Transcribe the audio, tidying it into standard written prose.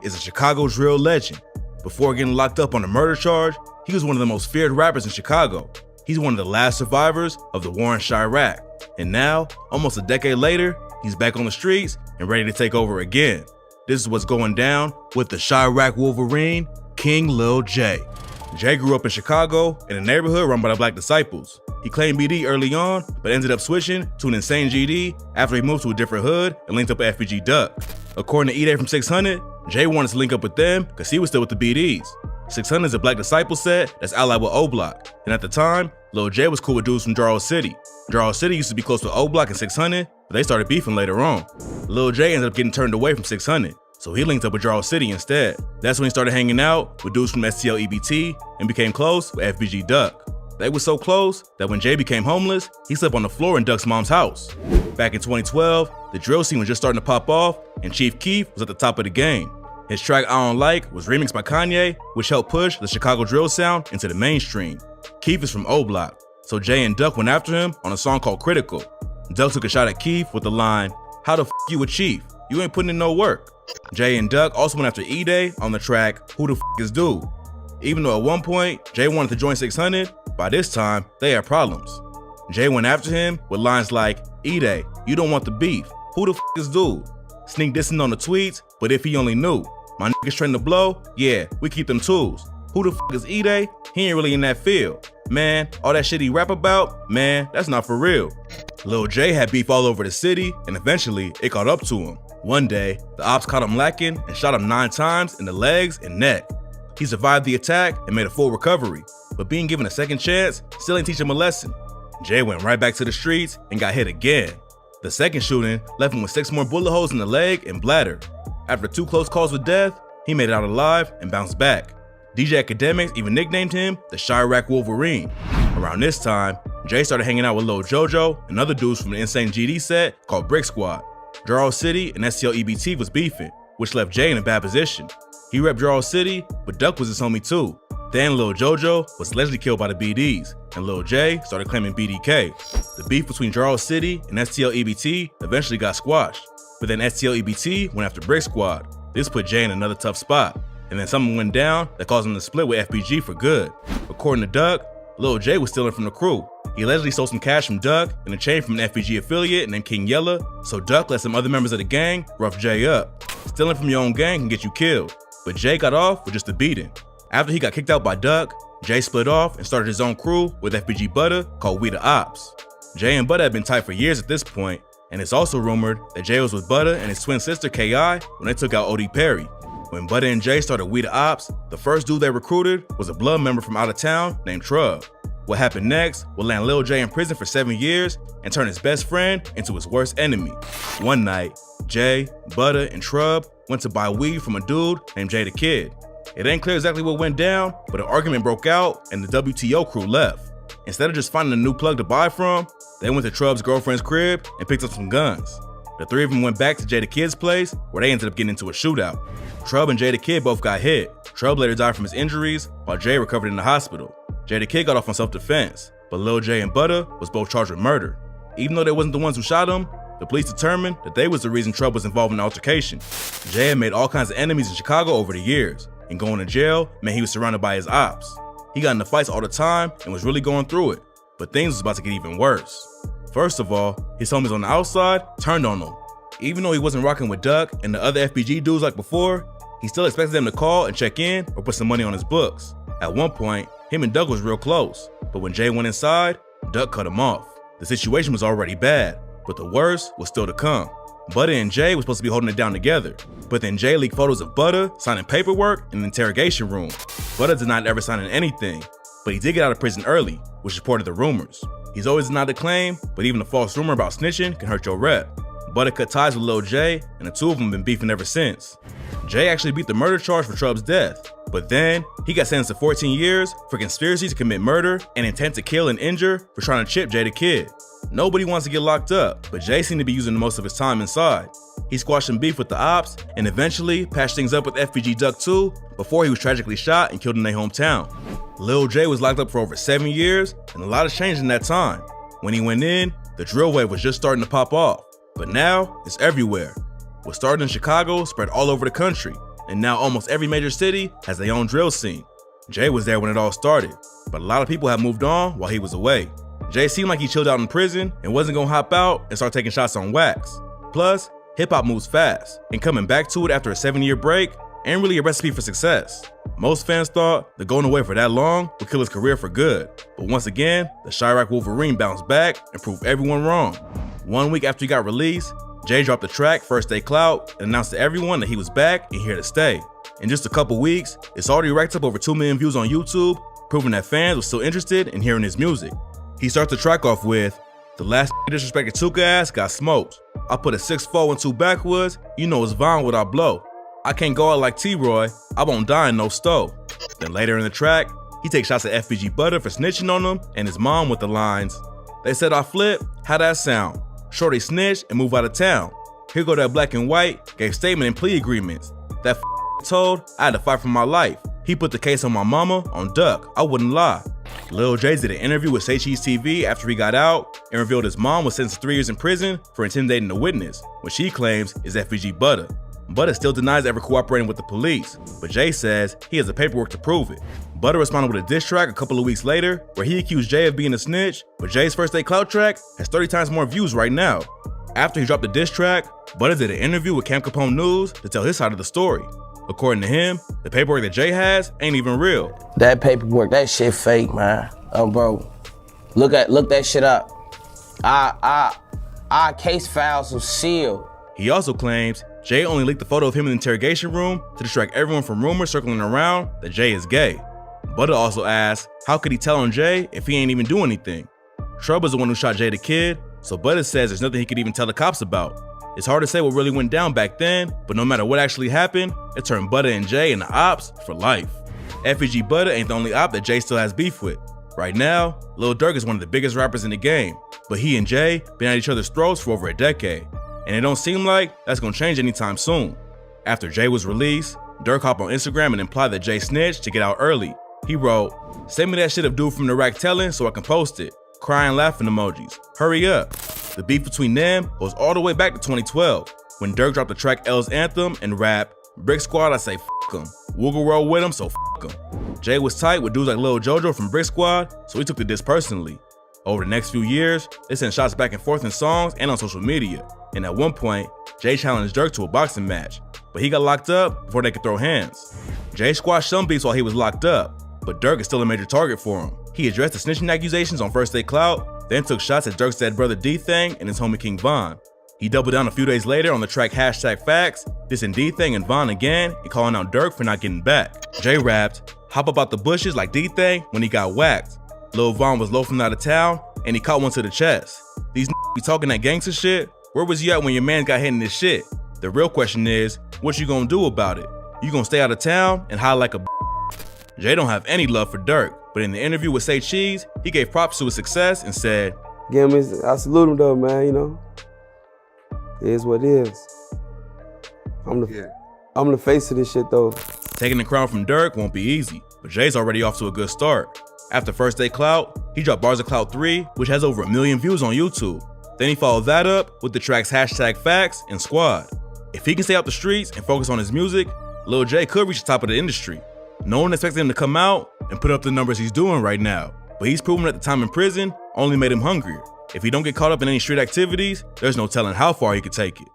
is a Chicago drill legend. Before getting locked up on a murder charge, he was one of the most feared rappers in Chicago. He's one of the last survivors of the war in Chirac. And now, almost a decade later, he's back on the streets and ready to take over again. This is what's going down with the Chirac Wolverine, King Lil J. Jay grew up in Chicago in a neighborhood run by the Black Disciples. He claimed BD early on, but ended up switching to an insane GD after he moved to a different hood and linked up with FBG Duck. According to E-Day from 600, Jay wanted to link up with them because he was still with the BDs. 600 is a Black Disciple set that's allied with O-Block, and at the time, Lil J was cool with dudes from Jarrell City. Jarrell City used to be close to O-Block and 600, but they started beefing later on. Lil J ended up getting turned away from 600. So he linked up with Jarrell City instead. That's when he started hanging out with dudes from STL EBT and became close with FBG Duck. They were so close that when Jay became homeless, he slept on the floor in Duck's mom's house. Back in 2012, the drill scene was just starting to pop off and Chief Keef was at the top of the game. His track I Don't Like was remixed by Kanye, which helped push the Chicago drill sound into the mainstream. Keef is from O-Block, so Jay and Duck went after him on a song called Critical. Duck took a shot at Keef with the line, "How the f you a chief? You ain't putting in no work." Jay and Duck also went after E-Day on the track Who the F is Dude. Even though at one point Jay wanted to join 600, by this time they had problems. Jay went after him with lines like, "E-Day, you don't want the beef. Who the F is Dude? Sneak dissing on the tweets, but if he only knew. My niggas trying to blow, yeah, we keep them tools. Who the F is E-Day? He ain't really in that field. Man, all that shit he rap about, man, that's not for real." Lil J had beef all over the city, and eventually it caught up to him. One day, the ops caught him lacking and shot him 9 times in the legs and neck. He survived the attack and made a full recovery, but being given a second chance still ain't teach him a lesson. Jay went right back to the streets and got hit again. The second shooting left him with 6 more bullet holes in the leg and bladder. After 2 close calls with death, he made it out alive and bounced back. DJ Academics even nicknamed him the Chirac Wolverine. Around this time, Jay started hanging out with Lil Jojo and other dudes from the insane GD set called Brick Squad. Jarrell City and STL EBT was beefing, which left Jay in a bad position. He repped Jarrell City, but Duck was his homie too. Then Lil Jojo was allegedly killed by the BDs, and Lil J started claiming BDK. The beef between Jarrell City and STL EBT eventually got squashed, but then STL EBT went after Brick Squad. This put Jay in another tough spot, and then something went down that caused him to split with FBG for good. According to Duck, Lil J was stealing from the crew. He allegedly stole some cash from Duck and a chain from an FBG affiliate named King Yella, so Duck let some other members of the gang rough Jay up. Stealing from your own gang can get you killed, but Jay got off with just a beating. After he got kicked out by Duck, Jay split off and started his own crew with FBG Butta called We the Ops. Jay and Butta had been tight for years at this point, and it's also rumored that Jay was with Butta and his twin sister KI when they took out OD Perry. When Butta and Jay started We the Ops, the first dude they recruited was a blood member from out of town named Trub. What happened next would land Lil J in prison for 7 years and turn his best friend into his worst enemy. One night, Jay, Butta, and Trub went to buy weed from a dude named Jay the Kid. It ain't clear exactly what went down, but an argument broke out and the WTO crew left. Instead of just finding a new plug to buy from, they went to Trub's girlfriend's crib and picked up some guns. The 3 of them went back to Jay the Kid's place where they ended up getting into a shootout. Trub and Jay the Kid both got hit. Trub later died from his injuries while Jay recovered in the hospital. Jay the Kid got off on self-defense, but Lil J and Butta was both charged with murder. Even though they wasn't the ones who shot him, the police determined that they was the reason Trub was involved in the altercation. Jay had made all kinds of enemies in Chicago over the years, and going to jail meant he was surrounded by his ops. He got into fights all the time and was really going through it, but things was about to get even worse. First of all, his homies on the outside turned on him. Even though he wasn't rocking with Duck and the other FBG dudes like before, he still expected them to call and check in or put some money on his books. At one point, him and Duck was real close, but when Jay went inside, Duck cut him off. The situation was already bad, but the worst was still to come. Butta and Jay were supposed to be holding it down together, but then Jay leaked photos of Butta signing paperwork in an interrogation room. Butta denied ever signing anything, but he did get out of prison early, which supported the rumors. He's always denied the claim, but even a false rumor about snitching can hurt your rep. Butta cut ties with Lil J, and the 2 of them been beefing ever since. Jay actually beat the murder charge for Trub's death, but then he got sentenced to 14 years for conspiracy to commit murder and intent to kill and injure for trying to chip Jay the Kid. Nobody wants to get locked up, but Jay seemed to be using most of his time inside. He squashed some beef with the ops and eventually patched things up with FBG Duck 2 before he was tragically shot and killed in their hometown. Lil J was locked up for over 7 years, and a lot has changed in that time. When he went in, the drill wave was just starting to pop off, but now it's everywhere. What started in Chicago spread all over the country. and now almost every major city has their own drill scene. Jay was there when it all started, but a lot of people have moved on while he was away. Jay seemed like he chilled out in prison and wasn't gonna hop out and start taking shots on wax. Plus, hip-hop moves fast, and coming back to it after a 7-year break ain't really a recipe for success. Most fans thought that going away for that long would kill his career for good, but once again, the Chirac Wolverine bounced back and proved everyone wrong. 1 week after he got released, Jay dropped the track First Day Clout and announced to everyone that he was back and here to stay. In just a couple weeks, it's already racked up over 2 million views on YouTube, proving that fans were still interested in hearing his music. He starts the track off with, "The last disrespected Tuka ass got smoked. I put a 6'4" and 2 backwoods, you know it's Vaughn what I blow. I can't go out like T-Roy, I won't die in no stove." Then later in the track, he takes shots at FBG Butta for snitching on him and his mom with the lines, "They said I flip, how that sound? Shorty snitched and move out of town. Here go that black and white, gave statement and plea agreements. That told I had to fight for my life. He put the case on my mama on duck, I wouldn't lie." Lil J did an interview with Say Cheese TV after he got out and revealed his mom was sentenced to 3 years in prison for intimidating a witness, which she claims is FBG Butta. Butta still denies ever cooperating with the police, but Jay says he has the paperwork to prove it. Butta responded with a diss track a couple of weeks later where he accused Jay of being a snitch, but Jay's First Day Clout track has 30 times more views right now. After he dropped the diss track, Butta did an interview with Camp Capone News to tell his side of the story. According to him, the paperwork that Jay has ain't even real. That paperwork, that shit fake, man. Oh, bro, look that shit up. Our case files are sealed. He also claims Jay only leaked the photo of him in the interrogation room to distract everyone from rumors circling around that Jay is gay. Butta also asks, how could he tell on Jay if he ain't even do anything? Trouble is the one who shot Jay the Kid, so Butta says there's nothing he could even tell the cops about. It's hard to say what really went down back then, but no matter what actually happened, it turned Butta and Jay into ops for life. FBG Butta ain't the only op that Jay still has beef with. Right now, Lil Durk is one of the biggest rappers in the game, but he and Jay been at each other's throats for over a decade, and it don't seem like that's gonna change anytime soon. After Jay was released, Durk hopped on Instagram and implied that Jay snitched to get out early. He wrote, "Send me that shit of dude from the rack telling so I can post it. Crying laughing emojis. Hurry up." The beef between them goes all the way back to 2012, when Durk dropped the track L's Anthem and rapped, "Brick Squad, I say f*** 'em. We'll go roll with 'em, so f*** 'em." Jay was tight with dudes like Lil Jojo from Brick Squad, so he took the diss personally. Over the next few years, they sent shots back and forth in songs and on social media, and at one point, Jay challenged Durk to a boxing match, but he got locked up before they could throw hands. Jay squashed some beefs while he was locked up, but Durk is still a major target for him. He addressed the snitching accusations on First Day Clout, then took shots at Durk's dead brother D-Thang and his homie King Von. He doubled down a few days later on the track #Facts, dissing D-Thang and Von again and calling out Durk for not getting back. Jay rapped, "Hop up out the bushes like D-Thang when he got whacked. Lil Von was loafing out of town and he caught one to the chest. These be talking that gangster shit? Where was you at when your man got hit in this shit? The real question is, what you gonna do about it? You gonna stay out of town and hide like a b-?" Jay don't have any love for Durk, but in the interview with Say Cheese, he gave props to his success and said, I salute him though, man, you know. It is what it is. I'm the face of this shit though. Taking the crown from Durk won't be easy, but Jay's already off to a good start. After First Day Clout, he dropped Bars of Clout 3, which has over 1 million views on YouTube. Then he followed that up with the tracks #Facts and Squad. If he can stay out the streets and focus on his music, Lil J could reach the top of the industry. No one expected him to come out and put up the numbers he's doing right now, but he's proven that the time in prison only made him hungrier. If he don't get caught up in any street activities, there's no telling how far he could take it.